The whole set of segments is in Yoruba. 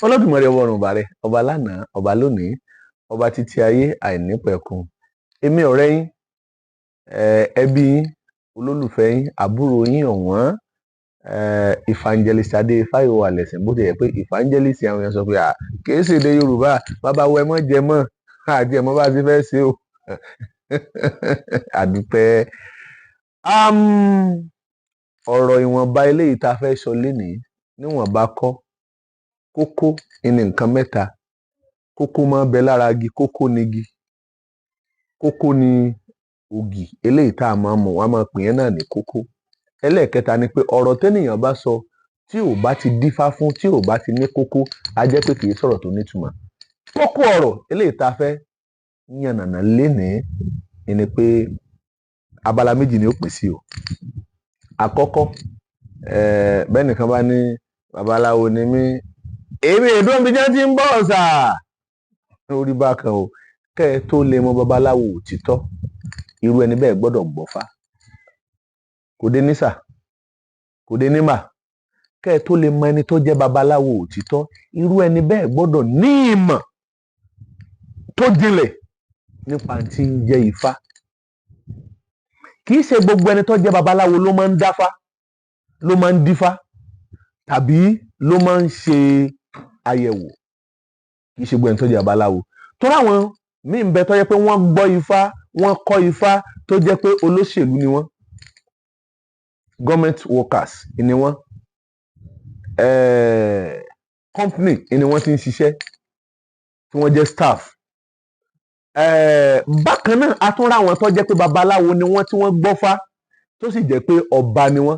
Olódùmarè ọba ọ̀run ọba rẹ̀, ọba lánàá, ọba lónìí, ọba títí ayé àìnípẹ̀kun. Èmi ọ̀rẹ́ yín, ẹbí yín, olólùfẹ́ yín, àbúrò yín ọ̀wọ́n, evangelist Adéfáyọ̀ Alẹ̀sìn, bó ti yẹ pé evangelist àwọn èèyàn sọ pé kìí ṣe èdè Yorùbá, bàbá wẹ mọ́ jẹ mọ́ àti ẹ̀mọ́ bá ti fẹ́ ṣe o. Àdúpẹ́. Ọ̀rọ̀ ìwọ̀nba eléyìí tá a fẹ́ sọ lénìí níwọ̀nba kọ́. Kókó ní nǹkan mẹ́ta. Kókó máa ń bẹ lára igi, kókó ni igi. Kókó ni ògì eléyìí tá a máa mọ̀, wọ́n á máa pè yẹn náà ní kókó. Ẹlẹ́ẹ̀kẹta ni pé ọ̀rọ̀ tẹ́nìyàn bá sọ tí ò bá ti dífá fún, tí ò bá ti ní kókó, á jẹ́ pé kìí sọ̀rọ̀ tó nítumọ̀. Kókó ọ̀rọ̀ eléyìí tá a fẹ́ yànnàná lénìí ni pé abala méjì ni ó pín sí o. Àkọ́kọ́, bẹ́ẹ̀ nìkan bá ní babaláwo ni mí, èmi èdè omi jẹ́ ti ń bọ̀ ọ̀sà orí bákan o. Kẹ́ ẹ tó lè mọ babaláwo òtítọ́, irú ẹni bẹ́ẹ̀ gbọ́dọ̀ gbọ́fá. Kò dé nísà, kò dé nímà. Kẹ́ ẹ tó lè mọ ẹni tó jẹ́ babaláwo òtítọ́, irú ẹni bẹ́ẹ̀ gbọ́dọ̀ ní ìmọ̀ tó jinlẹ̀ nípa tí ń jẹ́ ifá. Kì í ṣe gbogbo ẹni tó jẹ́ babaláwo ló máa ń dáfá, ló máa ń dífá, tàbí ló máa ń ṣe àyẹ̀wò. Kì í ṣe gbogbo ẹni tó jẹ́ babaláwo. Torí àwọn míì ń bẹ tó jẹ́ pé wọ́n gbọ́ ifá, wọ́n kọ́ ifá, tó jẹ́ pé olóṣèlú ni wọ́n, government workers ni wọ́n, company ni wọ́n ti ń ṣiṣẹ́, tí wọ́n jẹ́ staff. Bákan náà a tún ráwọn tó jẹ́ pé babaláwo ni wọ́n, tí wọ́n gbọ́fá, tó sì jẹ́ pé ọba ni wọ́n.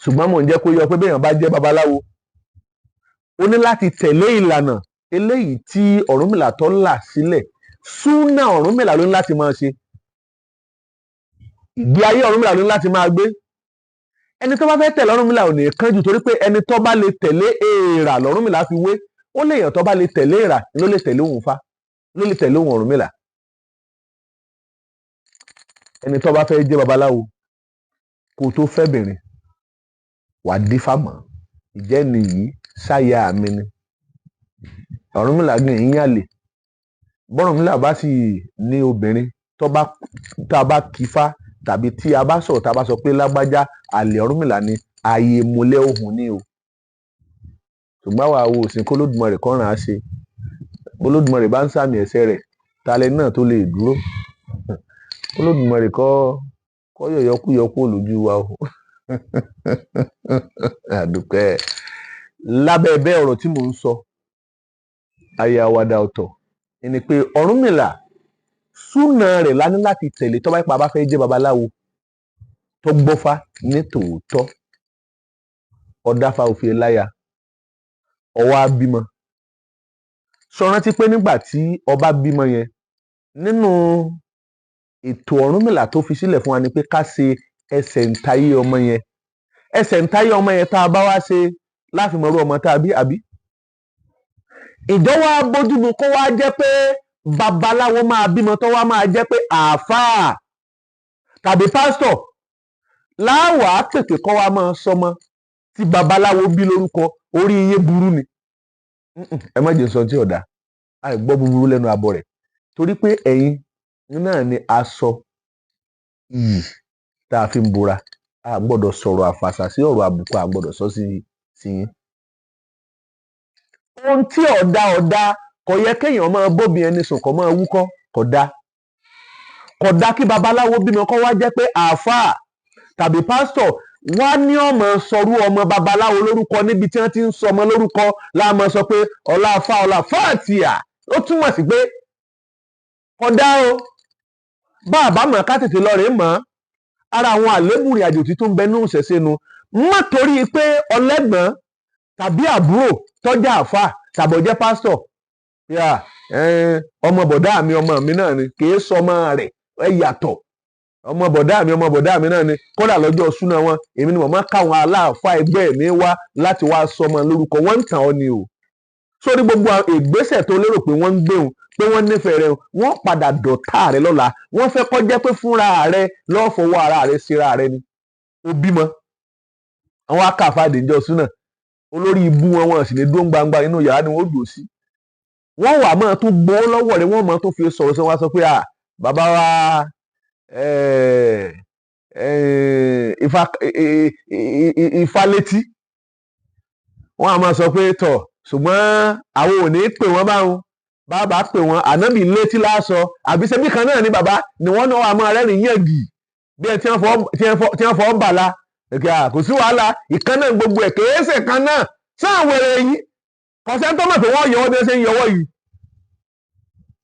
Ṣùgbọ́n mò ń jẹ́ kó yọ pé béèyàn bá jẹ́ babaláwo, ó ní láti tẹ̀lé ìlànà eléyìí tí Ọ̀rúnmìlà tó là sílẹ̀. Súnà Ọ̀rúnmìlà ló ní láti máa ṣe. Ìgbé ayé Ọ̀rúnmìlà ló ní láti máa gbé. Ẹni tó bá fẹ́ tẹ̀lé Ọ̀rúnmìlà ò ní kánjú, torí pé ẹni tó bá lè tẹ̀lé èèrà l'Ọ̀rúnmìlà fi wé. Ó léèyàn tó bá lè tẹ̀lé èèrà ló lè tẹ̀lé òun Ifá, ló lè tẹ̀lé òun Ọ̀rúnmìlà. Ẹni tó bá fẹ́ jẹ́ babaláwo, kó tó fẹ́ bìnrin, wà dífá mọ́. Ìjẹ́ nìyí sáyà mi ni. Ọ̀rúnmìlà gbìn yín yàlè. Bọ́rúnmìlà bá sì ní obìnrin tá a bá kífá, tàbí tí a bá sọ̀rọ̀ tá a bá sọ pé lágbájá àlè Ọ̀rúnmìlà ni, ààyè ìmùlẹ̀ ohùn ni o. Ṣùgbọ́n àwa wo òsìn kó Olódùmarè kọ́ ràn á ṣe. Olódùmarè bá ń sàmì ẹ̀ṣẹ̀ rẹ̀, talẹ̀ náà tó lè dúró. Olódùmarè kọ́ yọ̀yọ́kúyọkú lójú wa o. Àdúpẹ́. Lábẹ́ bẹ́ẹ̀ ọ̀rọ̀ tí mò ń sọ, ayé àwàdà ọ̀tọ̀ ni pé Ọ̀rúnmìlà, súnà rẹ̀ la ní láti tẹ̀lé tó bá yẹ pé a bá fẹ́ jẹ́ babaláwo tó gbọ́fá ní tòótọ́. Ọ̀dáfá òfin láyà, ọwọ́ á bímọ. Sọ rántí pé nígbà tí ọba bímọ yẹn, nínú ètò Ọ̀rúnmìlà tó fi sílẹ̀ fún wa ni pé ká ṣe ẹsẹ̀ ǹtayé ọmọ yẹn. Ẹsẹ̀ ǹtayé ọmọ yẹn tá a bá wá ṣe láti mọ̀rú ọmọ tá a bí àbí. Ìjọ wa bójúmu kó wá jẹ́ pé babaláwo máa bímọ tó wá máa jẹ́ pé àáfàá tàbí pásítọ̀ láwàá pèpè kọ́ wa máa sọmọ tí babaláwo bí lórúkọ. Orí iye burú ni. Ẹ má jẹ́ sọ tí ọ̀dà, àìgbọ́ búburú lẹ́nu abọ́ rẹ̀. Torí pé ẹ̀yin náà ni aṣọ iyì tá a fi ń bora. A gbọ́dọ̀ sọ̀rọ̀ àfàṣà sí ọ̀rọ̀ àbùkù, a gbọ́dọ̀ sọ sí yín. Ohun tí ọ̀dà kò yẹ kéèyàn máa bóbi ẹni sùn kó máa wúkọ́, kò dá kí babaláwo bímọ kó wá jẹ́ pé àáfàá tàbí pásítọ̀ wá ní ọmọ sọrú ọmọ babaláwo lórúkọ. Níbi tí wọ́n ti ń sọ ọmọ lórúkọ láàmú sọ pé ọláfà ọláfàtìyà. Ó túmọ̀ sí pé kò dá o. Bá àbámọ̀ ká tètè lọ rèé mọ́. Ara àwọn àlébù ìrìn àjò tí tó ń bẹ ní ìṣẹ̀ṣe nu. Má torí pé ọlẹ́gbọ̀n tàbí àbúrò tọ́jà àáfàá tàbí ọjẹ́ pásítọ̀, ọmọ bọ̀dá mi, ọmọ mi náà ni, kì í sọ ọmọ rẹ̀, ẹ yàtọ̀. Ọmọ bọ̀dá mi náà ni. Kódà lọ́jọ́ súná wọn, èmi ni mo máa káwọn aláàfáà ẹgbẹ́ mi wá láti wá sọmọ lórúkọ. Wọ́n ń tàn ọ́ ni o. Sórí gbogbo ìgbésẹ̀ tó lérò pé wọ́n ń gbé òun, pé wọ́n nífẹ̀ẹ́ rẹ̀, wọ́n padà dọ̀tá rẹ̀ lọ́la. Wọ́n fẹ́ kó jẹ́ pé fúnra rẹ̀ lọ́ọ́ fọwọ́ ara rẹ̀ síra rẹ̀ ni. Ó bímọ, àwọn akáfàdé ìjọ súná, olórí ibú wọn sì lè dúró gbangba inú yàrá ni wọ́n dùn sí. Wọ́n wà máa tún gbowó lọ́wọ́ rẹ̀, wọ́n máa tún fi sọ̀rọ̀ sí wọn sọ pé bàbá wa Ifá létí, wọ́n á máa sọ pé tọ̀ ṣùgbọ́n àwọn ò ní pè wọ́n báwọn, bàbá pè wọ́n ànábì létí láàsọ àbí ṣebí kan náà ni bàbá ni wọ́n náà wà máa rẹ́rìn yàngì bí ẹ tí wọ́n fọ́ bàlá kò sí wàhálà ìkan náà gbogbo ẹ̀ kèéṣe kan náà sáà wẹ̀rẹ̀ yìí kọ̀sẹ́ńtọ́ mọ̀ pé wọ́n yọwọ́ bí wọ́n ṣe ń yọwọ́ yìí.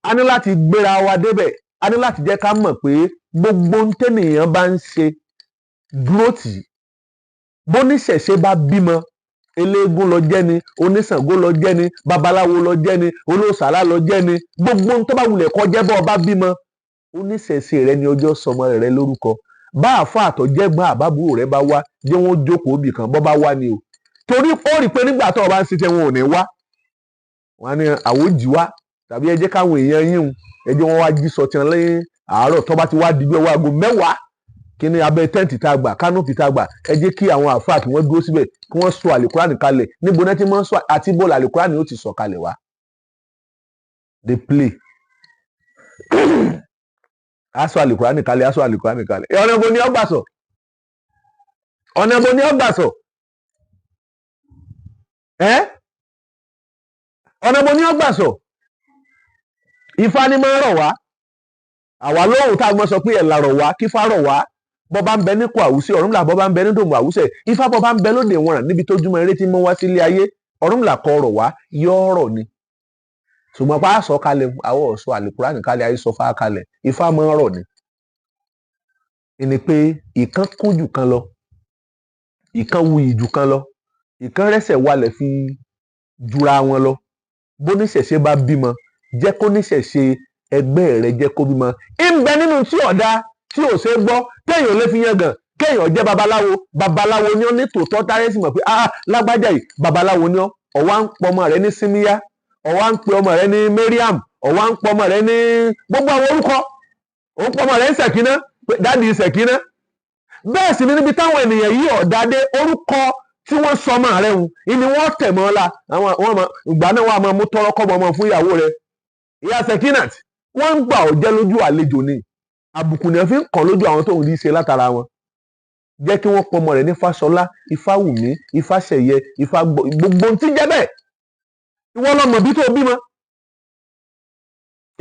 A ní láti gbéra wa débẹ̀, a ní láti jẹ́ ká mọ̀ pé gbogbo ń tẹ́nìyàn bá ń ṣe dúró tì í. Bóníṣẹ̀ṣe bá bímọ, eléégún lọ jẹ́ ni, oníṣàngó lọ jẹ́ ni, babaláwo lọ jẹ́ ni, olóòṣàlá lọ jẹ́ ni, gbogbo ń tó bá wulẹ̀ kó jẹ́ bọ́ ọba bímọ, oníṣẹ̀ṣe rẹ ni ọjọ́ sọmọ rẹ lórúkọ. Bá àfa àtọ̀jẹ́gbọ́n àbábúrò rẹ bá wá jẹ́ wọ́n jókòó bì kan bọ́ bá wá ni o. Torí ó rí i pé nígbà tó o bá ń ṣiṣẹ́ wọn ò ní wá, wọn á ní àwòjì wá tàbí ẹ jẹ́ káwọn èèyàn yín ẹ jẹ́ wọ́n wá jí sọtì lẹ́yìn àárọ̀ tó bá ti wá digbẹ́ wá aago 10 kí ni abẹ́ tẹ́ǹtì tá a gbà kánópì tá a gbà ẹ jẹ́ kí àwọn àfáà kí wọ́n dúró síbẹ̀ kí wọ́n sọ àlùkùránì kalẹ̀ níbo náà tí wọ́n sọ àti bọ́ọ̀lù àlùkùránì ó ti sọ kalẹ̀ wá. They play. Aṣọ àlùkùránì kalẹ̀ aṣọ àlùkùránì kalẹ̀ ọ̀nà ibo ni ó gbà sọ ọ̀nà ibo ni ó gbà sọ ọ̀nà ibo ni ó gbà sọ. Ifá ni máa ń rọ̀ wá àwa lóhùn tá a gbọ́n sọ pé ẹ̀ là rọ̀ wá kí Ifá rọ̀ wá bọ́ bá ń bẹ nípò àwùsẹ̀ Ọ̀rúnmìlà bọ́ bá ń bẹ ní dòmù àwùsẹ̀ Ifá bọ́ bá ń bẹ lóde wọn níbi tó júmọ́ eré tí mọ́ wá sílé ayé Ọ̀rúnmìlà kọ rọ̀ wá yọ ọ̀rọ̀ ni. Ṣùgbọ́n pa á sọ kalẹ̀ àwọn ọ̀ṣọ́ àlùkùránì kalẹ̀ ayé sọ fá kalẹ̀ Ifá máa ń rọ̀ ni. Ìní pé ìkan kún jù kan lọ ìkan wuyì jù kan lọ ìkan rẹ́sẹ̀ walẹ̀ fi jura wọn lọ. Bóníṣẹ̀ṣe bá bímọ jẹ́ kó níṣẹ̀ṣe ẹgbẹ́ rẹ jẹ́ kó bímọ. Ìbẹ nínú tí ọ̀dà tí ò ṣe gbọ́ kéèyàn lè fi yangàn kéèyàn jẹ́ babaláwo ni ó ní tòótọ́ táyé sì mọ̀ pé lágbájá yìí babaláwo ni ó ọ̀wá ń pọ ọmọ rẹ ní símíyá ọ̀wá ń pe ọmọ rẹ ní Mariam ọ̀wá ń pọ ọmọ rẹ ní gbogbo àwọn orúkọ òun pọ ọmọ rẹ ní Sẹ̀kínà dáàdi Sẹ̀kínà. Bẹ́ẹ̀ sì ni níbi táwọn ènìyàn yìí ọ̀dà dé orúkọ tí wọ́n sọ ọmọ rẹ hùn ìní wọ́n tẹ̀ mọ́ ọ́la ìgbà náà wọ́n á máa mú tọ́rọ́ kọ́ ọmọ fún ìyàwó rẹ ìyá Sẹ̀kínàt wọ́n ń gbà ọ́ jẹ́ lójú àlejò ni àbùkù ni wọ́n fi ń kàn lójú àwọn tó ń rí ṣe látara wọn. Jẹ́ kí wọ́n pọ ọmọ rẹ̀ ní Fáṣọlá Ifáwùmí Ifáṣẹ̀yẹ gbogbo tí jẹ́ bẹ́ẹ̀ ìwọ lọmọ bí tó bímọ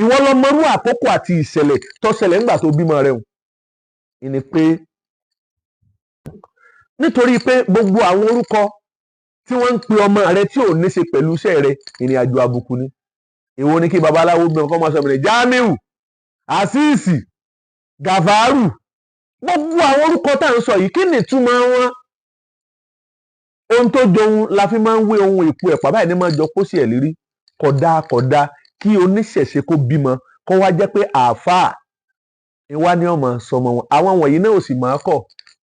ìwọ lọmọ rú àkókò àti ìṣẹ̀lẹ̀ tó ṣẹlẹ̀ nígbà tó bímọ rẹ̀ hùn. Ìní pé nítorí pé gbogbo àwọn orúkọ tí wọ́n ń pe ọmọ rẹ tí ò ní ṣe pẹ̀lú iṣẹ́ rẹ ìrìn àjò àbùkù ni. Èwo ni kí babaláwo bí wọn kọ́ máa sọ mìíràn Jamiu Asisi Gàfárù gbogbo àwọn orúkọ tá à ń sọ yìí kí ni ìtumọ̀ wọn. Ohun tó jọun la fi máa ń wé ohun èpo ẹ̀pà báyìí ní máa jọ kó sí ẹ̀ lérí kódà kí oníṣẹ̀ṣe kó bímọ kó wá jẹ́ pé àáfàá ìwá ni ọmọ sọmọ wọn àwọn wọ̀nyí náà ò sì máa kọ̀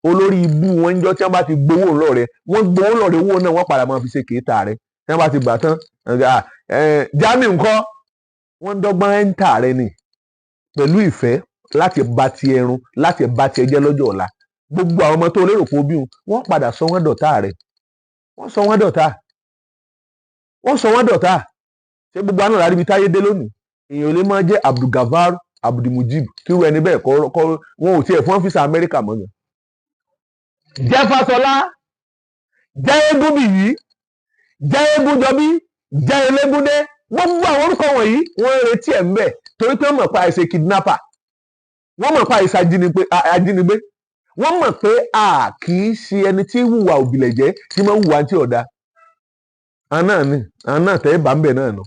olórí ibú wọn ń jọ tí wọ́n bá ti gbowó ńlọ rẹ wọ́n gbowó ńlọ rẹ owó náà wọ́n padà máa fi ṣe kéétà rẹ tí wọ́n bá ti gbà tán Jamiu ńkọ́ wọ́n ń dọ́gbọ́n ẹ́ńtà rẹ ni pẹ̀lú ìfẹ́ láti bá ti ẹrun láti bá ti ẹjẹ́ lọ́jọ́ ọ̀la gbogbo àwọn ọmọ tó lérò pé ó bí wọn padà sọ wọ́n dọ̀tá rẹ wọ́n sọ wọ́n dọ̀tá ṣé gbogbo àná lárí ibi táyé dé lónìí èèyàn ò lè máa jẹ́ Abdulgafar Abdulmujib kí wọ́n ẹni bẹ́ẹ̀ kọ́ wọn ò tiẹ̀ fún ọ́fíìsì Amẹ́ríkà mọ́ yẹn. Jẹ́ Fáṣọlá jẹ́ Egúnbìyí jẹ́ Egúnjọbí jẹ́ Elégúndé gbogbo àwọn orúkọ wọ̀nyí wọ́n ń retí ẹ̀ ń bẹ̀ torí pé wọ́n mọ̀ pé àìsè kidnapper wọ́n mọ̀ pé àìsè ajínigbé wọ́n mọ̀ pé a kì í ṣe ẹni tí hùwà òbílẹ̀jẹ́ tí máa ń hùwà tí ọ̀dà àná tẹ́ bá ń bẹ̀ náà nù.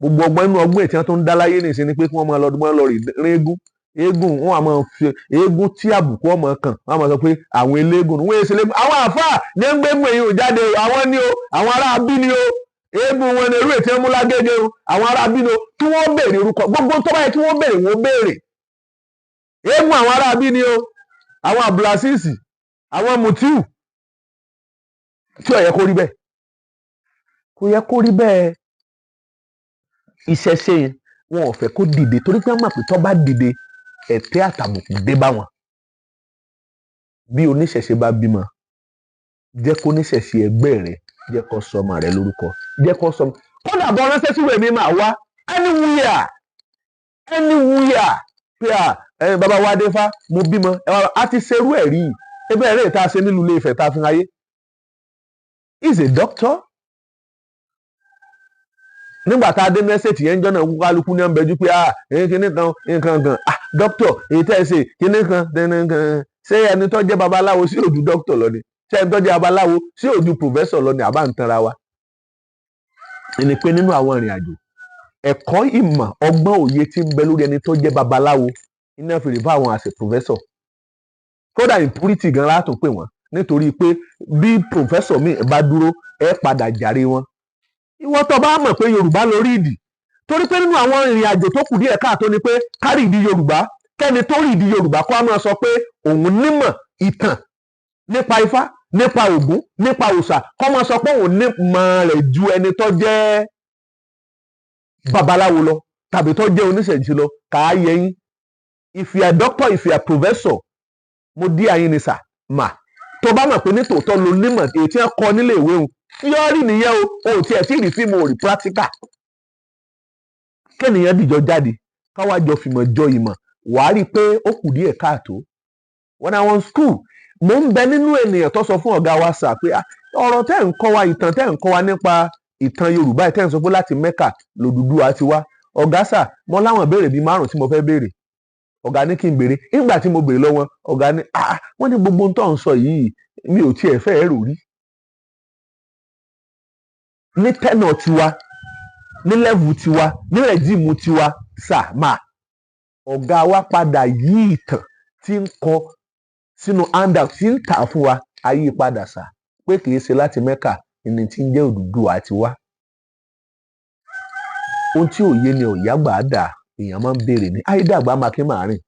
Gbogbo ọgbọ́n inú ọgbọ́n ètí wọn tó ń dá láyé nìṣẹ́ ni pé kí wọ́n máa lọ rí eégún wọn àmọ́ eégún tí àbùkù ọmọ kan wọn àmọ́ sọ pé àwọn eléégún wọn èsì eléégún àwọn àfáà ní ń gbé mú èyí ò jáde àwọn ni o àwọn ará bí ni o eégún wọn ni irú ètí wọn mú lágége o àwọn ará bí ni o kí wọ́n béèrè orúkọ gbogbo tó báyìí kí wọ́n béèrè wọ́n béèrè eégún àwọn ará bí ni o àwọn abdulrasisi àwọn mutiu tí ó yẹ kó rí bẹ́ẹ̀ kò yẹ kó rí bẹ́ẹ̀. Ìṣẹ̀ṣe wọn ò fẹ́ kó dìde torí pé wọ́n mọ̀ pé tó bá dìde ẹ̀tẹ́ àtàbùkù dé bá wọn. Bí oníṣẹ̀ṣe bá bímọ jẹ́ kó níṣẹ̀ṣe ẹgbẹ́ rẹ jẹ́ kó sọmọ rẹ lórúkọ jẹ́ kó sọmọ kódà bọ́ ránṣẹ́ sí ìwé mi máa wá anywhere pé bàbá wa Adéfá mo bímọ a ti ṣerú ẹ̀ rí ebe ẹ̀rẹ́ ìta ṣe nílùú Ilé Ifẹ̀ tá a fi ayé is a doctor nígbà tá a dé mẹ́sẹ̀tì yẹn ń jọ́nà kálukú ní ọ̀nbẹ́jú pé kíní kan nǹkan kan doctor èyí tẹ́ ẹ ṣe kíní kan ṣé ẹni tó jẹ́ babaláwo sí òdu doctor lọ ni ṣé ẹni tó jẹ́ babaláwo sí òdu professor lọ ni àbá ń tanra wa ẹni pé nínú àwọn ìrìn àjò ẹ̀kọ́ ìmọ̀ ọgbọ́n òye tí ń bẹ lórí ẹni tó jẹ́ babaláwo iná fèrè bá àwọn àṣẹ professor kódà impurity gan látò pè wọ́n nítorí pé bí professor mi bá dúró ẹ padà jàre wọn ìwọ tó bá mọ̀ pé Yorùbá lórí ìdí torí pé nínú àwọn ìrìn àjò tó kù díẹ̀ káàtó ni pé kárí ìdí Yorùbá kẹ́ni tó rí ìdí Yorùbá kó a máa sọ pé òun nímọ̀ ìtàn nípa Ifá nípa Ògún nípa òòṣà kó máa sọ pé òun nímọ̀ rẹ̀ ju ẹni tó jẹ́ babaláwo lọ tàbí tó jẹ́ oníṣẹ̀ṣe lọ kà á yẹ yín if you are doctor if you are professor mo dí ayin ni sà mà tó bá mọ̀ pé ní tòótọ́ lo nímọ̀ èyí tí wọ́n kọ́ nílé ìwé òun yọrí nìyẹn o tiẹ̀ tí rí fíìmù rí practical kẹ́nìyàn dìjọ jáde káwá jọ fìmọ̀ jọ ìmọ̀ wàá rí i pé ó kù díẹ̀ káàtó when I was school mo ń bẹ nínú ènìyàn tó sọ fún ọ̀gá wa sà pé ọ̀rọ̀ tẹ́ ń kọ́ wa ìtàn tẹ́ ń kọ́ wa nípa ìtàn Yorùbá tẹ́ ń sọ pé láti Mẹ́kà l'Odùduwà ti wá ọ̀gá sà mo láwọn ìbéèrè bíi 5 tí mo fẹ́ béèrè ọ̀gá ní kí n béèrè nígbà tí mo béèrè lọ́wọ́ ọ̀gá ní wọ́n ní gbogbo ohun tó ń sọ yìí mi ò tiẹ̀ fẹ́ rò rí ní tẹ́nà tiwa ní lẹ́vù tiwa ní rẹ̀jíìmù tiwa sà máa ọ̀gá wa padà yí ìtàn tí ń kọ sínú handout tí ń tà fún wa ayé padà sà pé kì í ṣe láti Mẹ́kà ẹni tí ń jẹ́ Odùduwà ti wá ohun tí òye ni ọ̀yá gbà á dà èèyàn máa ń béèrè ní àìdàgbà máa kí máa rìn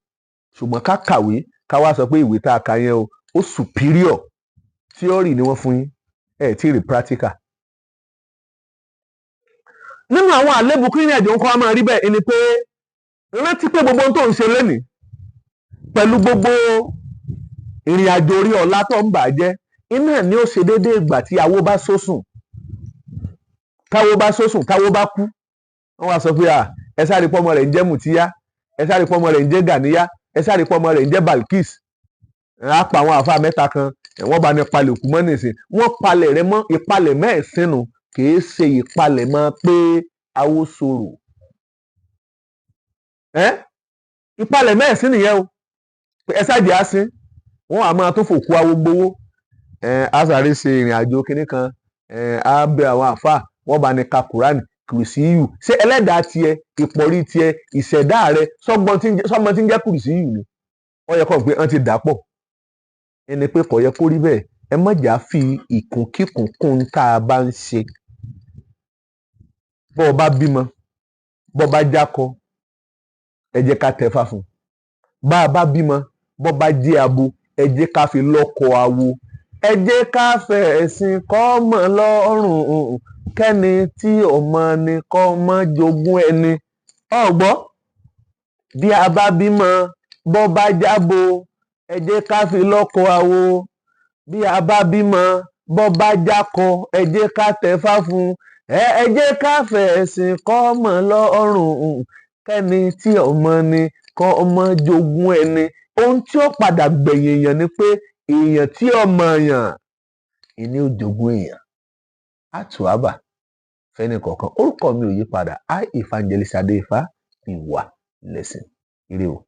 ṣùgbọ́n ká kàwé ká wá sọ pé ìwé tá a kà yẹn ó superior theory ni wọ́n fún yín ẹ̀ tí rí practical. nínú àwọn àlébù kí ní ẹ̀jọ̀ ń kọ́ á máa rí bẹ́ẹ̀ ni pé rántí pé gbogbo ohun tó ń ṣe lénìí pẹ̀lú gbogbo ìrìn àjò orí ọ̀la tó ń bà jẹ́ iná ni ó ṣe déédéé ìgbà tí awó bá sósùn táwó bá kú wọ́n wá sọ pé ẹ sáré pọ́mọ rẹ̀ ń jẹ́ Mùtíyá ẹ sáré pọ́mọ rẹ̀ ń jẹ́ Gàníyá ẹ sáré pọ́mọ rẹ̀ ń jẹ́ Balkis á pa àwọn àfa mẹ́ta kan wọ́n bá ní palẹ̀ òkú mọ́ nìsín wọ́n palẹ̀ rẹ mọ́ ìpalẹ̀ mẹ́ẹ̀sínú kìí ṣe ìpalẹ̀ mọ́ pé awó sòrò ìpalẹ̀ mẹ́ẹ̀sín nìyẹn o ẹ ṣáàjì á sín wọ́n á máa tó fòkú awó gbowó á sáré ṣe ìrìn àjò kinní kan á bẹ àwọn àfa wọ́n bá ní ka Kùránì kùrìsíyù ṣé ẹlẹ́dàá tiẹ̀ ìpọ̀rí tiẹ̀ ìṣẹ̀dá rẹ sọ́gbọ́n tí ń jẹ́ kùrìsíyù ni wọ́n yẹ kó pé wọ́n ti dà pọ̀ ẹni pé kò yẹ kó rí bẹ́ẹ̀ ẹ má jà fi ìkùnkíkùn kún tá a bá ń ṣe bọ́ ọ bá bímọ bọ́ bá jákọ ẹ jẹ́ ká tẹ̀fà fún bá a bá bímọ bọ́ bá jẹ́ abo ẹ jẹ́ ká fi lọ́kọ awo ẹ jẹ́ ká fẹ́ ẹ̀sìn kọ́ mọ́ lọ́rùn kẹ́ni tí ọmọ ni kọ́ mọ́ jogún ẹni ọ̀gbọ́ bí a bá bímọ bọ́ bá jábo ẹ jẹ́ ká fi lọ́kọ awo bí a bá bímọ bọ́ bá jákọ ẹ jẹ́ ká tẹ̀fà fún ẹ jẹ́ ká fẹ́ ẹ̀sìn kọ́ mọ́ lọ́rùn kẹ́ni tí ọmọ ni kọ́ ọmọ jogún ẹni ohun tí ó padà gbẹ̀yìn èèyàn ni pé èèyàn tí ọmọ èèyàn ìní ò jogún èèyàn àtúwábà fẹ́ni kọ̀ọ̀kan orúkọ mi ò yí padà Evangelist Adéifá ìwà lẹ́sìn ire o.